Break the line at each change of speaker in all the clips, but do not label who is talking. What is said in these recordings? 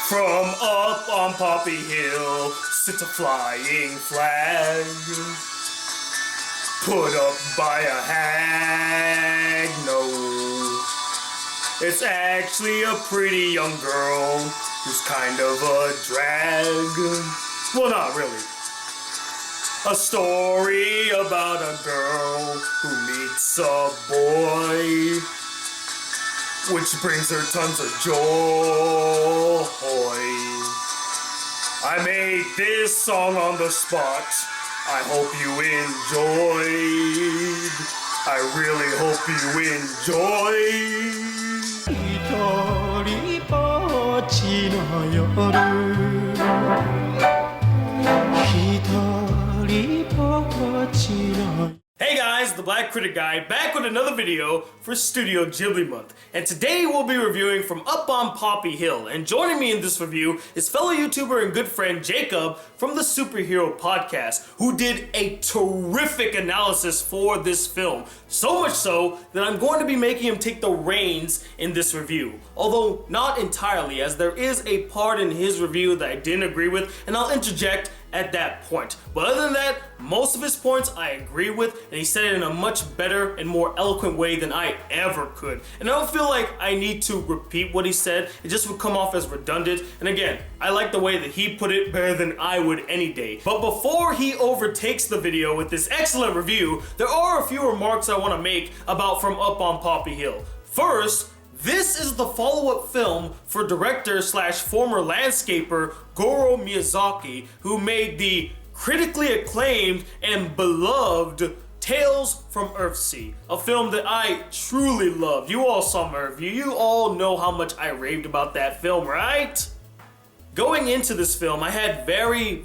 From up on Poppy Hill sits a flying flag, put up by a hag. No, it's actually a pretty young girl who's kind of a drag. Well, not really. A story about a girl who meets a boy, which brings her tons of joy. I made this song on the spot. I hope you enjoyed. I really hope you enjoyed. Hey guys, the Black Critic Guy back with another video for Studio Ghibli Month. And today we'll be reviewing From Up on Poppy Hill. And joining me in this review is fellow YouTuber and good friend Jacob from the Superhero Podcast, who did a terrific analysis for this film. So much so that I'm going to be making him take the reins in this review. Although not entirely, as there is a part in his review that I didn't agree with, and I'll interject at that point. But other than that, most of his points I agree with, and he said it in a much better and more eloquent way than I ever could. And I don't feel like I need to repeat what he said, it just would come off as redundant. And again, I like the way that he put it better than I would any day. But before he overtakes the video with this excellent review, there are a few remarks I want to make about From Up on Poppy Hill. First, this is the follow-up film for director slash former landscaper Goro Miyazaki, who made the critically acclaimed and beloved Tales from Earthsea, a film that I truly love. You all saw my review. You all know how much I raved about that film, right? Going into this film, I had very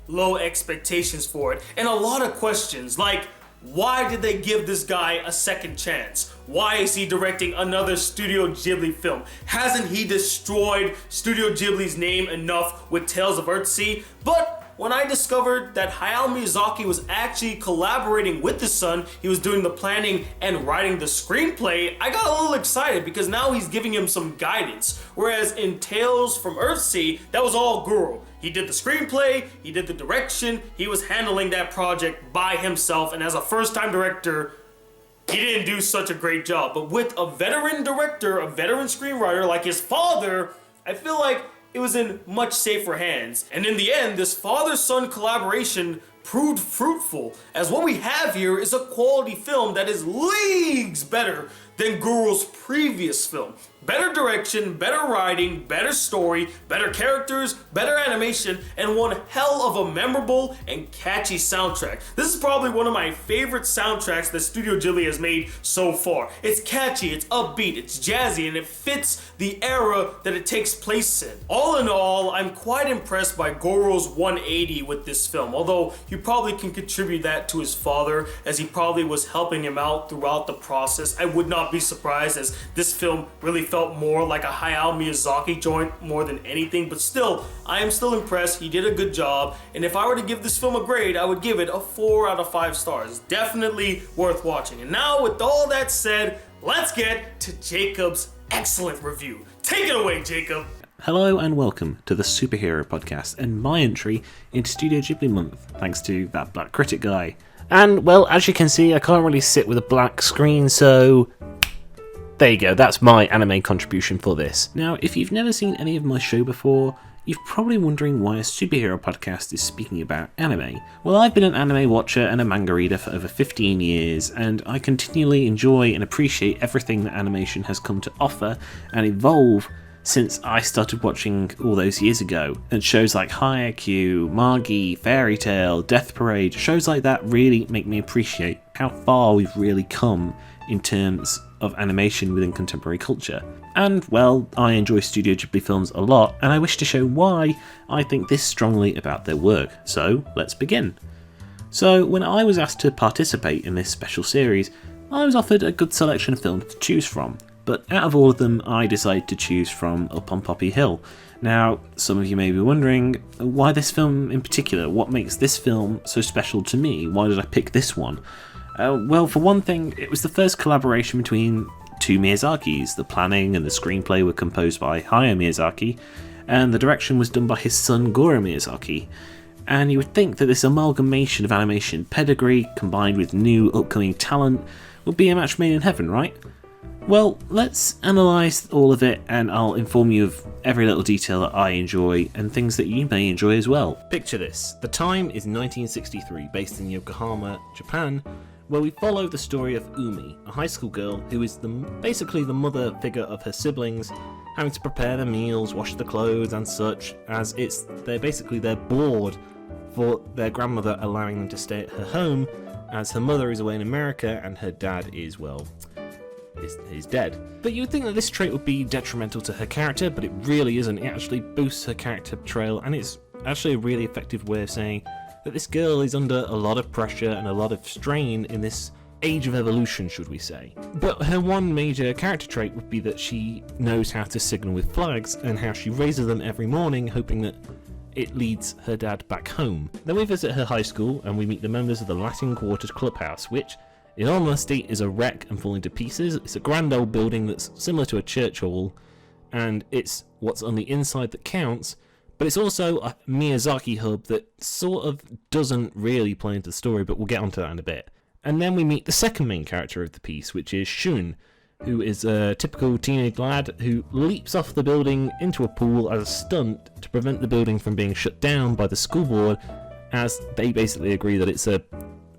low expectations for it, and a lot of questions like, why did they give this guy a second chance? Why is he directing another Studio Ghibli film? Hasn't he destroyed Studio Ghibli's name enough with Tales of Earthsea? But when I discovered that Hayao Miyazaki was actually collaborating with his son, he was doing the planning and writing the screenplay, I got a little excited because now he's giving him some guidance. Whereas in Tales from Earthsea, that was all Guru. He did the screenplay, he did the direction, he was handling that project by himself, and as a first-time director, he didn't do such a great job. But with a veteran director, a veteran screenwriter like his father, I feel like it was in much safer hands. And in the end, this father-son collaboration proved fruitful, as what we have here is a quality film that is leagues better than Guru's previous film. Better direction, better writing, better story, better characters, better animation, and one hell of a memorable and catchy soundtrack. This is probably one of my favorite soundtracks that Studio Ghibli has made so far. It's catchy, it's upbeat, it's jazzy, and it fits the era that it takes place in. All in all, I'm quite impressed by Goro's 180 with this film, although you probably can contribute that to his father, as he probably was helping him out throughout the process. I would not be surprised, as this film really felt more like a Hayao Miyazaki joint more than anything, but still, I am still impressed. He did a good job, and if I were to give this film a grade, I would give it a 4 out of 5 stars. Definitely worth watching. And now, with all that said, let's get to Jacob's excellent review. Take it away, Jacob.
Hello and welcome to the Superhero Podcast and my entry into Studio Ghibli Month, thanks to that Black Critic Guy. And, well, as you can see, I can't really sit with a black screen, so there you go, that's my anime contribution for this. Now, if you've never seen any of my show before, you're probably wondering why a superhero podcast is speaking about anime. Well, I've been an anime watcher and a manga reader for over 15 years, and I continually enjoy and appreciate everything that animation has come to offer and evolve since I started watching all those years ago. And shows like Haikyuu, Magi, Fairy Tail, Death Parade, shows like that really make me appreciate how far we've really come in terms of animation within contemporary culture. And, well, I enjoy Studio Ghibli films a lot, and I wish to show why I think this strongly about their work. So, let's begin. So, when I was asked to participate in this special series, I was offered a good selection of films to choose from. But out of all of them, I decided to choose From Up on Poppy Hill. Now, some of you may be wondering, why this film in particular? What makes this film so special to me? Why did I pick this one? Well, for one thing, it was the first collaboration between two Miyazakis. The planning and the screenplay were composed by Hayao Miyazaki, and the direction was done by his son Goro Miyazaki. And you would think that this amalgamation of animation pedigree combined with new upcoming talent would be a match made in heaven, right? Well, let's analyse all of it, and I'll inform you of every little detail that I enjoy and things that you may enjoy as well. Picture this. The time is 1963, based in Yokohama, Japan, where we follow the story of Umi, a high school girl who is basically the mother figure of her siblings, having to prepare their meals, wash the clothes and such, as they're bored for their grandmother allowing them to stay at her home, as her mother is away in America and her dad is, he's dead. But you would think that this trait would be detrimental to her character, but it really isn't. It actually boosts her character portrayal, and it's actually a really effective way of saying that this girl is under a lot of pressure and a lot of strain in this age of evolution, should we say. But her one major character trait would be that she knows how to signal with flags, and how she raises them every morning, hoping that it leads her dad back home. Then we visit her high school, and we meet the members of the Latin Quarter's clubhouse, which, in all honesty, is a wreck and falling to pieces. It's a grand old building that's similar to a church hall, and it's what's on the inside that counts, but it's also a Miyazaki hub that sort of doesn't really play into the story, but we'll get onto that in a bit. And then we meet the second main character of the piece, which is Shun, who is a typical teenage lad who leaps off the building into a pool as a stunt to prevent the building from being shut down by the school board, as they basically agree that it's a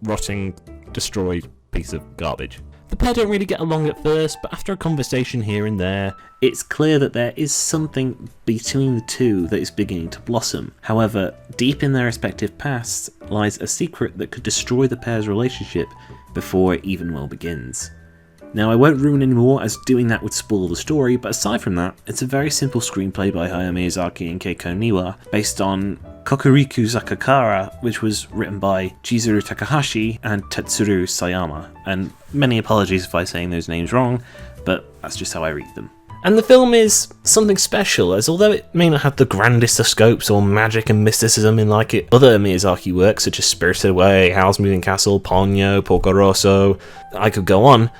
rotting, destroyed piece of garbage. The pair don't really get along at first, but after a conversation here and there, it's clear that there is something between the two that is beginning to blossom. However, deep in their respective pasts lies a secret that could destroy the pair's relationship before it even well begins. Now, I won't ruin any more, as doing that would spoil the story, but aside from that, it's a very simple screenplay by Hayao Miyazaki and Keiko Niwa, based on Kokuriku Sakakara, which was written by Chizuru Takahashi and Tetsuru Sayama. And many apologies if I'm saying those names wrong, but that's just how I read them. And the film is something special, as although it may not have the grandest of scopes or magic and mysticism in like it other Miyazaki works, such as Spirited Away, Howl's Moving Castle, Ponyo, Porco Rosso, I could go on,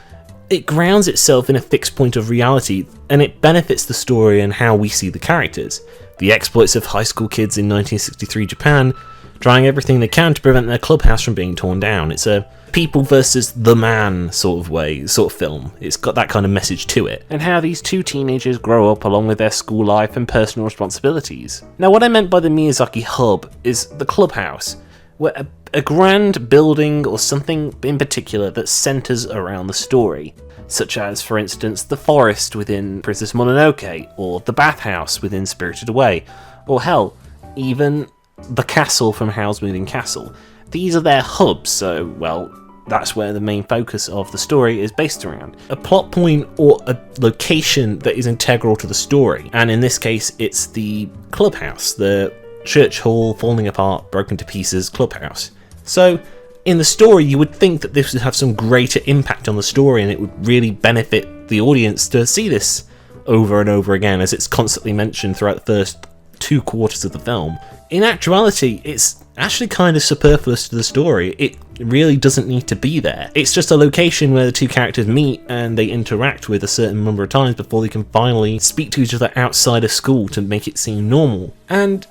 it grounds itself in a fixed point of reality, and it benefits the story and how we see the characters. The exploits of high school kids in 1963 Japan, trying everything they can to prevent their clubhouse from being torn down. It's a people versus the man sort of film. It's got that kind of message to it. And how these two teenagers grow up along with their school life and personal responsibilities. Now, what I meant by the Miyazaki hub is the clubhouse, where a grand building or something in particular that centres around the story, such as, for instance, the forest within Princess Mononoke, or the bathhouse within Spirited Away, or hell, even the castle from Howl's Moving Castle. These are their hubs, so, well, that's where the main focus of the story is based around. A plot point or a location that is integral to the story, and in this case, it's the clubhouse, the church hall, falling apart, broken to pieces clubhouse. So, in the story, you would think that this would have some greater impact on the story, and it would really benefit the audience to see this over and over again, as it's constantly mentioned throughout the first 2 quarters of the film. In actuality, it's actually kind of superfluous to the story. It really doesn't need to be there. It's just a location where the two characters meet and they interact with a certain number of times before they can finally speak to each other outside of school to make it seem normal. And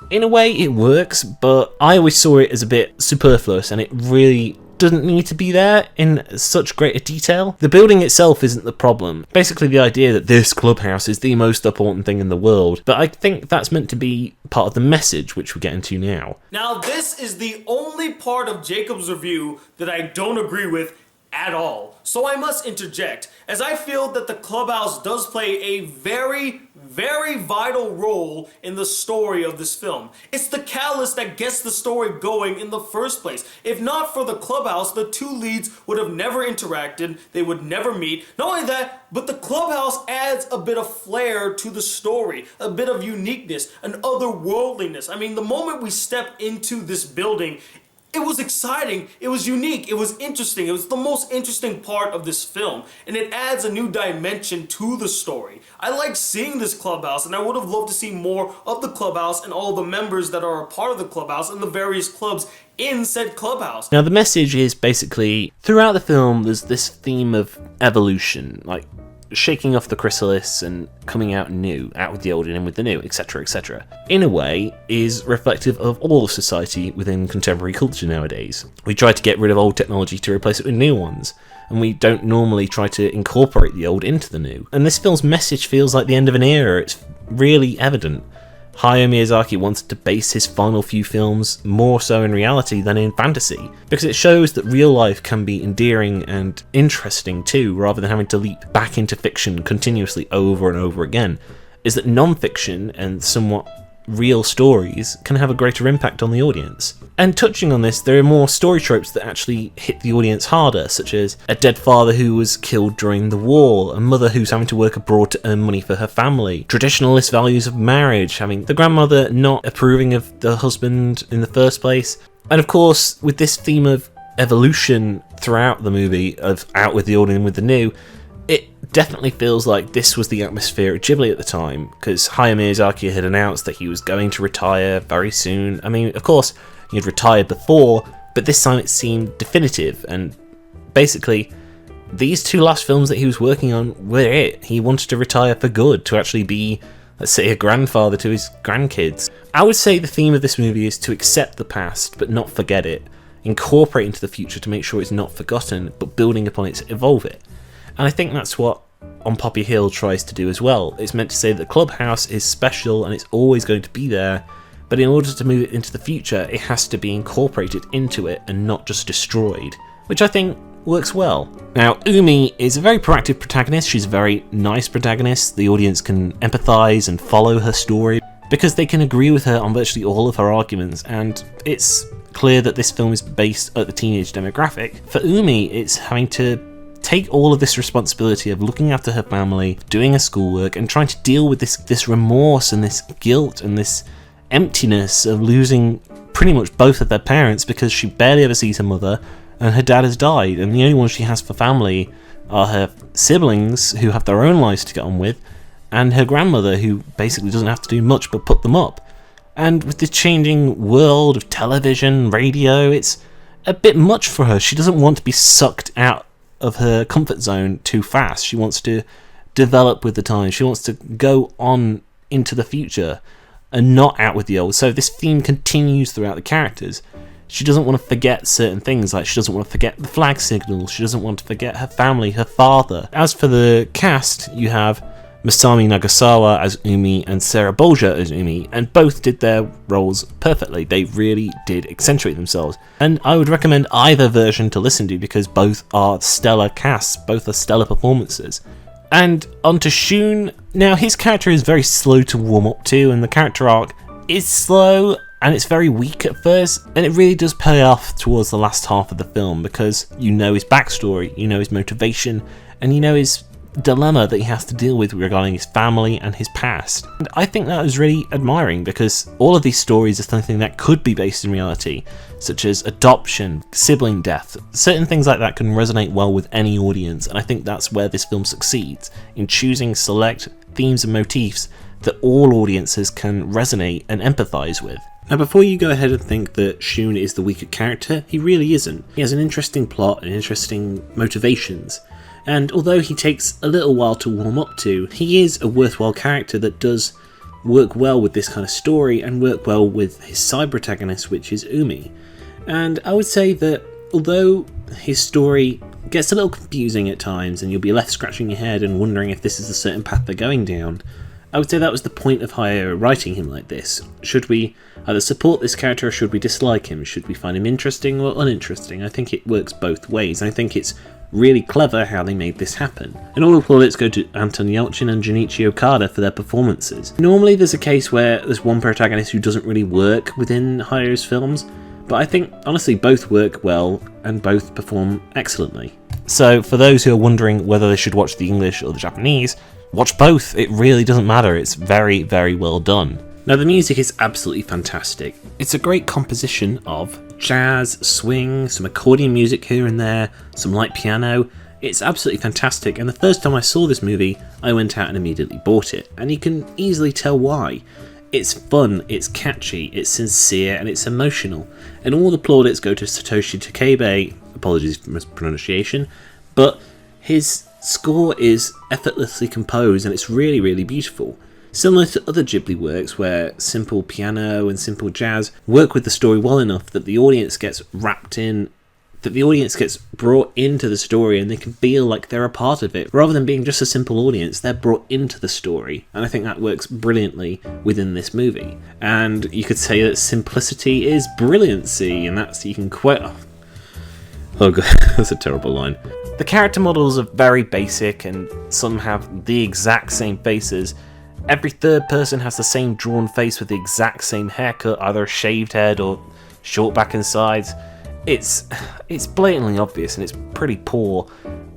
in a way it works, but I always saw it as a bit superfluous, and it really doesn't need to be there in such greater detail. The building itself isn't the problem. Basically the idea that this clubhouse is the most important thing in the world, but I think that's meant to be part of the message, which we'll get into now.
Now, this is the only part of Jacob's review that I don't agree with at all. So I must interject, as I feel that the clubhouse does play a very vital role in the story of this film. It's the catalyst that gets the story going in the first place. If not for the clubhouse, the two leads would have never interacted, they would never meet. Not only that, but the clubhouse adds a bit of flair to the story, a bit of uniqueness, an otherworldliness. I mean, the moment we step into this building, it was exciting, it was unique, it was interesting, it was the most interesting part of this film, and it adds a new dimension to the story. I like seeing this clubhouse, and I would have loved to see more of the clubhouse and all the members that are a part of the clubhouse and the various clubs in said clubhouse.
Now the message is basically, throughout the film there's this theme of evolution, like shaking off the chrysalis and coming out new, out with the old and in with the new, etc, etc. In a way, is reflective of all of society within contemporary culture nowadays. We try to get rid of old technology to replace it with new ones, and we don't normally try to incorporate the old into the new. And this film's message feels like the end of an era. It's really evident. Hayao Miyazaki wanted to base his final few films more so in reality than in fantasy, because it shows that real life can be endearing and interesting too, rather than having to leap back into fiction continuously over and over again. Is that non-fiction and somewhat real stories can have a greater impact on the audience. And touching on this, there are more story tropes that actually hit the audience harder, such as a dead father who was killed during the war, a mother who's having to work abroad to earn money for her family, traditionalist values of marriage, having the grandmother not approving of the husband in the first place, and of course, with this theme of evolution throughout the movie, of out with the old and with the new, it definitely feels like this was the atmosphere at Ghibli at the time, because Hayao Miyazaki had announced that he was going to retire very soon. I mean, of course, he had retired before, but this time it seemed definitive, and basically, these two last films that he was working on were it. He wanted to retire for good, to actually be, let's say, a grandfather to his grandkids. I would say the theme of this movie is to accept the past, but not forget it, incorporate into the future to make sure it's not forgotten, but building upon it to evolve it. And I think that's what On Poppy Hill tries to do as well. It's meant to say that Clubhouse is special and it's always going to be there, but in order to move it into the future, it has to be incorporated into it and not just destroyed, which I think works well. Now, Umi is a very proactive protagonist. She's a very nice protagonist. The audience can empathise and follow her story because they can agree with her on virtually all of her arguments, and it's clear that this film is based at the teenage demographic. For Umi, it's having to take all of this responsibility of looking after her family, doing her schoolwork, and trying to deal with this remorse and this guilt and this emptiness of losing pretty much both of their parents, because she barely ever sees her mother and her dad has died, and the only ones she has for family are her siblings who have their own lives to get on with, and her grandmother who basically doesn't have to do much but put them up. And with the changing world of television, radio, it's a bit much for her. She doesn't want to be sucked out of her comfort zone too fast. She wants to develop with the times. She wants to go on into the future and not out with the old. So this theme continues throughout the characters. She doesn't want to forget certain things, like she doesn't want to forget the flag signals, she doesn't want to forget her family, her father. As for the cast, you have Masami Nagasawa as Umi and Sarah Bolger as Umi, and both did their roles perfectly. They really did accentuate themselves, and I would recommend either version to listen to because both are stellar casts, both are stellar performances. And on to Shun. Now, his character is very slow to warm up to, and the character arc is slow and it's very weak at first, and it really does pay off towards the last half of the film because you know his backstory, you know his motivation, and you know his dilemma that he has to deal with regarding his family and his past. And I think that was really admiring because all of these stories are something that could be based in reality, such as adoption, sibling death. Certain things like that can resonate well with any audience, and I think that's where this film succeeds, in choosing select themes and motifs that all audiences can resonate and empathise with. Now, before you go ahead and think that Shun is the weaker character, he really isn't. He has an interesting plot and interesting motivations, and although he takes a little while to warm up to, he is a worthwhile character that does work well with this kind of story and work well with his side protagonist, which is Umi. And I would say that although his story gets a little confusing at times and you'll be left scratching your head and wondering if this is a certain path they're going down, I would say that was the point of Hayao writing him like this. Should we either support this character or should we dislike him? Should we find him interesting or uninteresting? I think it works both ways. I think it's really clever how they made this happen. And all the plaudits go to Anton Yelchin and Junichi Okada for their performances. Normally there's a case where there's one protagonist who doesn't really work within Hayao's films, but I think honestly both work well and both perform excellently. So for those who are wondering whether they should watch the English or the Japanese, watch both. It really doesn't matter. It's very, very well done. Now the music is absolutely fantastic. It's a great composition of jazz, swing, some accordion music here and there, some light piano. It's absolutely fantastic, and the first time I saw this movie, I went out and immediately bought it, and you can easily tell why. It's fun, it's catchy, it's sincere, and it's emotional. And all the plaudits go to Satoshi Takebe, apologies for mispronunciation, but his score is effortlessly composed and it's really, really beautiful. Similar to other Ghibli works where simple piano and simple jazz work with the story well enough that the audience gets wrapped in, that the audience gets brought into the story and they can feel like they're a part of it. Rather than being just a simple audience, they're brought into the story. And I think that works brilliantly within this movie. And you could say that simplicity is brilliancy, and that's, you can quote... Oh god, that's a terrible line. The character models are very basic and some have the exact same faces. Every third person has the same drawn face with the exact same haircut, either a shaved head or short back and sides. It's blatantly obvious and it's pretty poor.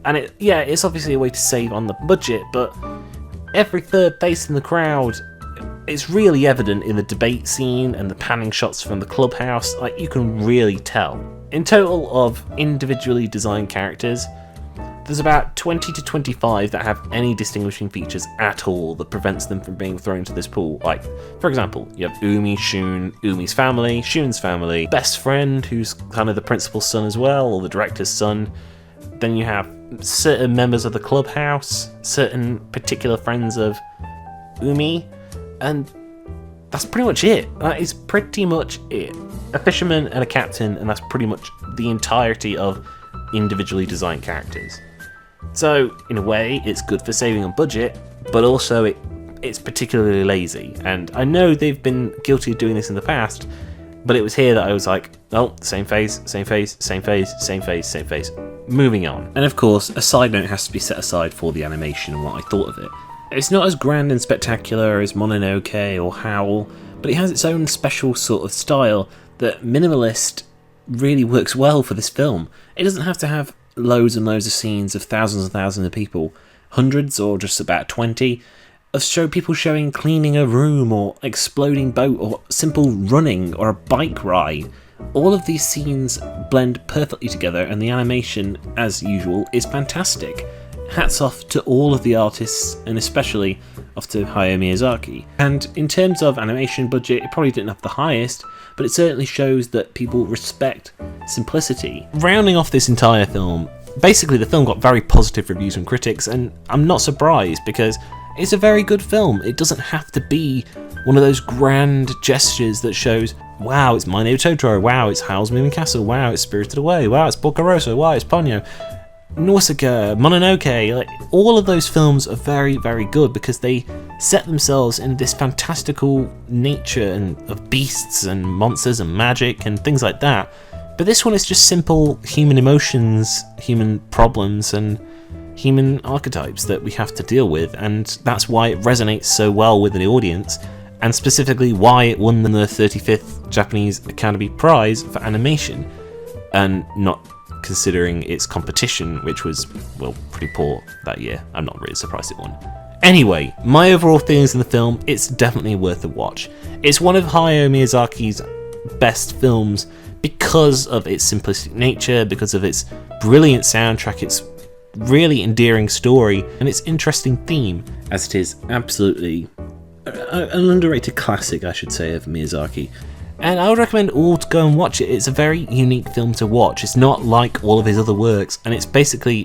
And it's obviously a way to save on the budget, but every third face in the crowd, it's really evident in the debate scene and the panning shots from the clubhouse. Like, you can really tell. In total of individually designed characters, there's about 20 to 25 that have any distinguishing features at all that prevents them from being thrown into this pool. Like, for example, you have Umi, Shun, Umi's family, Shun's family, best friend, who's kind of the principal's son as well, or the director's son. Then you have certain members of the clubhouse, certain particular friends of Umi, and that's pretty much it. That is pretty much it. A fisherman and a captain, and that's pretty much the entirety of individually designed characters. So, in a way, it's good for saving on budget, but also it's particularly lazy. And I know they've been guilty of doing this in the past, but it was here that I was like, oh, same face, same face, same face, same face, same face. Moving on. And of course, a side note has to be set aside for the animation and what I thought of it. It's not as grand and spectacular as Mononoke or Howl, but it has its own special sort of style that minimalist really works well for this film. It doesn't have to have loads and loads of scenes of thousands and thousands of people, hundreds or just about 20, of people showing cleaning a room or exploding boat or simple running or a bike ride. All of these scenes blend perfectly together and the animation, as usual, is fantastic. Hats off to all of the artists and especially off to Hayao Miyazaki. And in terms of animation budget, it probably didn't have the highest, but it certainly shows that people respect simplicity. Rounding off this entire film, basically the film got very positive reviews from critics, and I'm not surprised because it's a very good film. It doesn't have to be one of those grand gestures that shows, wow, it's My Neighbor Totoro, wow, it's Howl's Moving Castle, wow, it's Spirited Away, wow, it's Porco Rosso, wow, it's Ponyo. Nausicaa, Mononoke, like, all of those films are very, very good because they set themselves in this fantastical nature and of beasts and monsters and magic and things like that. But this one is just simple human emotions, human problems, and human archetypes that we have to deal with, and that's why it resonates so well with the audience, and specifically why it won the 35th Japanese Academy Prize for animation, and not considering its competition, which was, well, pretty poor that year. I'm not really surprised it won. Anyway, my overall feelings in the film, it's definitely worth a watch. It's one of Hayao Miyazaki's best films because of its simplistic nature, because of its brilliant soundtrack, its really endearing story, and its interesting theme, as it is absolutely an underrated classic, I should say, of Miyazaki. And I would recommend all to go and watch it. It's a very unique film to watch. It's not like all of his other works, and it's basically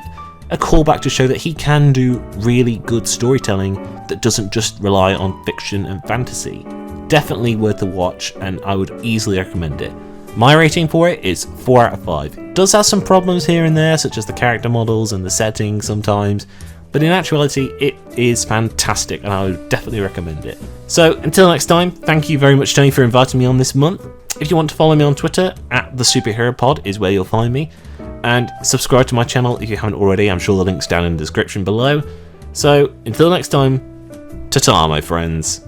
a callback to show that he can do really good storytelling that doesn't just rely on fiction and fantasy. Definitely worth a watch, and I would easily recommend it. My rating for it is 4 out of 5. It does have some problems here and there, such as the character models and the setting sometimes, but in actuality, it is fantastic and I would definitely recommend it. So until next time, thank you very much, Tony, for inviting me on this month. If you want to follow me on Twitter, @TheSuperheroPod is where you'll find me. And subscribe to my channel if you haven't already. I'm sure the link's down in the description below. So until next time, ta-ta, my friends.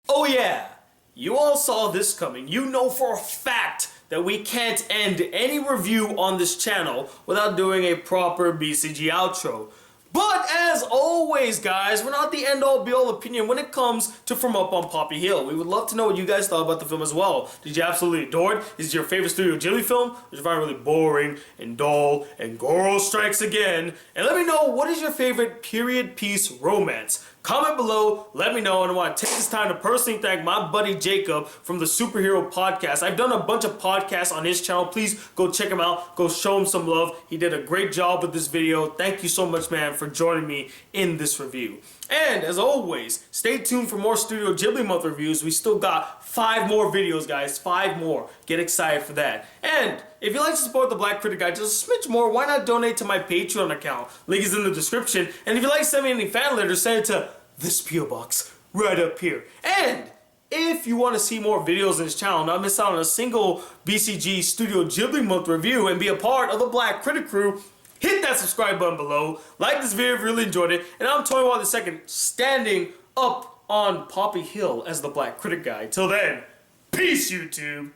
Oh yeah, you all saw this coming. You know for a fact that we can't end any review on this channel without doing a proper BCG outro. But as always, guys, we're not the end-all be-all opinion when it comes to From Up on Poppy Hill. We would love to know what you guys thought about the film as well. Did you absolutely adore it? Is it your favorite Studio Ghibli film? Or did you find it really boring and dull and Goro strikes again? And let me know, what is your favorite period piece romance? Comment below, let me know, and I want to take this time to personally thank my buddy Jacob from the Superhero Podcast. I've done a bunch of podcasts on his channel. Please go check him out. Go show him some love. He did a great job with this video. Thank you so much, man, for joining me in this review. And as always, stay tuned for more Studio Ghibli Month reviews. We still got 5 more videos, guys. 5 more. Get excited for that. And if you'd like to support the Black Critic Guy just a smidge more, why not donate to my Patreon account? Link is in the description. And if you'd like to send me any fan letters, send it to this P.O. Box right up here. And if you want to see more videos on this channel, not miss out on a single BCG Studio Ghibli Month review, and be a part of the Black Critic crew, hit that subscribe button below. Like this video if you really enjoyed it. And I'm Tony Wild II, standing up on Poppy Hill as the Black Critic Guy. Till then, peace, YouTube.